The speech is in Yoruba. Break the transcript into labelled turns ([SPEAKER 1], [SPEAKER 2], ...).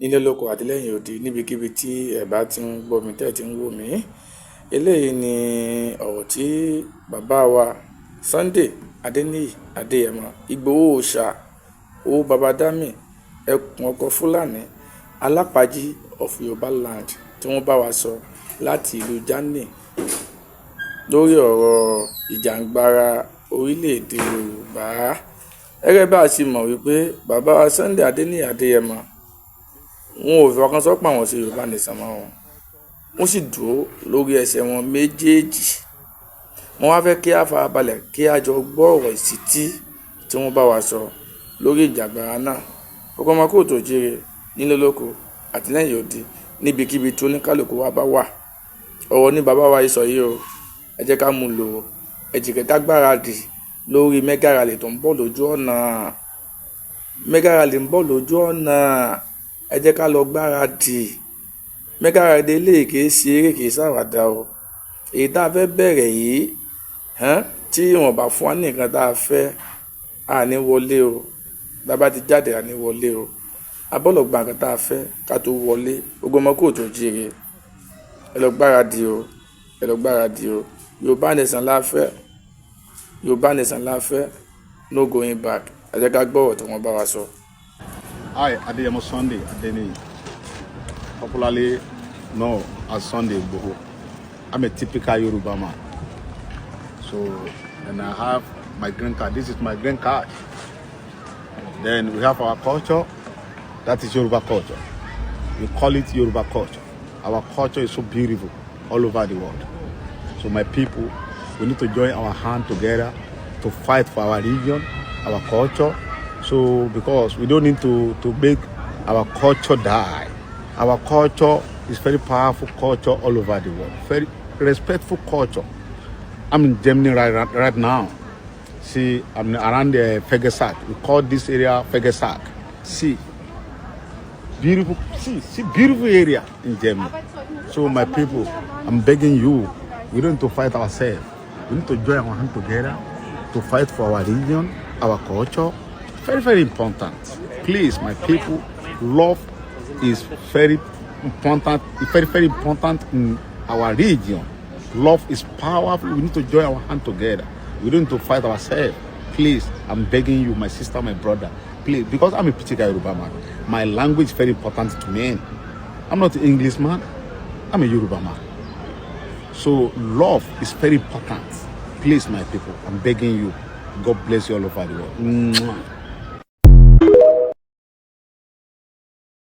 [SPEAKER 1] nílé lóko àti lẹ́yìn odi níbikíbi tí ẹ bá ti ń gbọ́ mi tẹ́ ẹ ti ń wò mí. Eléyìí ni ọ̀rọ̀ tí bàbá wa Sunday Adéníyì Adéyẹmọ Igboho Òòsà owó baba dami ẹkùn ọkọ̀ Fúlàní Alapaji of Yorùbá land tí wọ́n bá wa sọ láti ìlú Germany lórí ọ̀rọ̀ ìjàngbara orílẹ̀-èdè Yorùbá. Gẹ́gẹ́ bá a ṣe mọ̀ wípé bàbá wa Sunday Adéníyì Adéyẹmọ wọn ò fọkàn sọ́pọ̀ àwọn sí Yorùbá nìsan mọ́ wọn, wọ́n sì dúró lórí ẹsẹ̀ wọn méjèèjì. Wọ́n wá fẹ́ kí a farabalẹ̀ kí a jọ gbọ́ ọ̀rọ̀ ìsítí tí wọ́n bá wa sọ lórí ìjàngbara náà. Gbogbo ọmọ kóòtù òjíire nílé lóko àti lẹ́yìn odi níbikíbi tí oníkálukú wa bá wà. Ọ̀rọ̀ ní bàbá wa sọ yìí o, ẹ jẹ́ ká mú lò ó, ẹ jẹ́ ká gbáradì lórí mega rally tó ń bọ̀ lójú ọ̀nà. Mega rally ń bọ̀ lójú ọ̀nà, ẹ jẹ́ ká lọ gbáradì. Mega rally eléyìí kìí ṣe eré, kìí ṣàwàdà o. Èyí tá a fẹ́ bẹ̀rẹ̀ yìí tí wọ́n bá fún wa ní nǹkan tá a fẹ́, àní wọlé o. Bàbá ti jáde, àní wọlé o. Abọ́lọ̀ gba nǹkan tá a fẹ́ ká tó wọlé. Gbogbo ọmọ kóòtù òjíire, ẹ lọ gbáradì o, ẹ lọ gbáradì o. Yorùbá nation la fẹ́, Yorùbá nation la fẹ́, no going back. Ẹ jẹ́ ká gbọ́ ọ̀rọ̀ tí wọ́n bá wa sọ.
[SPEAKER 2] Hi, Adéyẹmọ Sunday Adéníyì, popularly known as Sunday Igboho. I'm a typical Yoruba man. So, and I have my green card. This is my green card. Then we have our culture. That is Yoruba culture. We call it Yoruba culture. Our culture is so beautiful all over the world. So my people, we need to join our hand together to fight for our region, our culture. So because we don't need to make our culture die. Our culture is very powerful culture all over the world. Very respectful culture. I'm in Germany right now. See, I'm around the Fegesack. We call this area Fegesack. See, beautiful, see beautiful area in Germany. So my people, I'm begging you, we don't need to fight ourselves. We need to join our hand together to fight for our region, our culture. Very, very important. Please, my people, love is very important. It's very, very important in our region. Love is powerful. We need to join our hand together. We don't need to fight ourselves. Please, I'm begging you, my sister, my brother, please, because I'm a particular Yoruba man. My language is very important to me. I'm not an Englishman. I'm a Yoruba man. So love is very important. Please, my people, I'm begging you. God bless you all over the world. Mwah.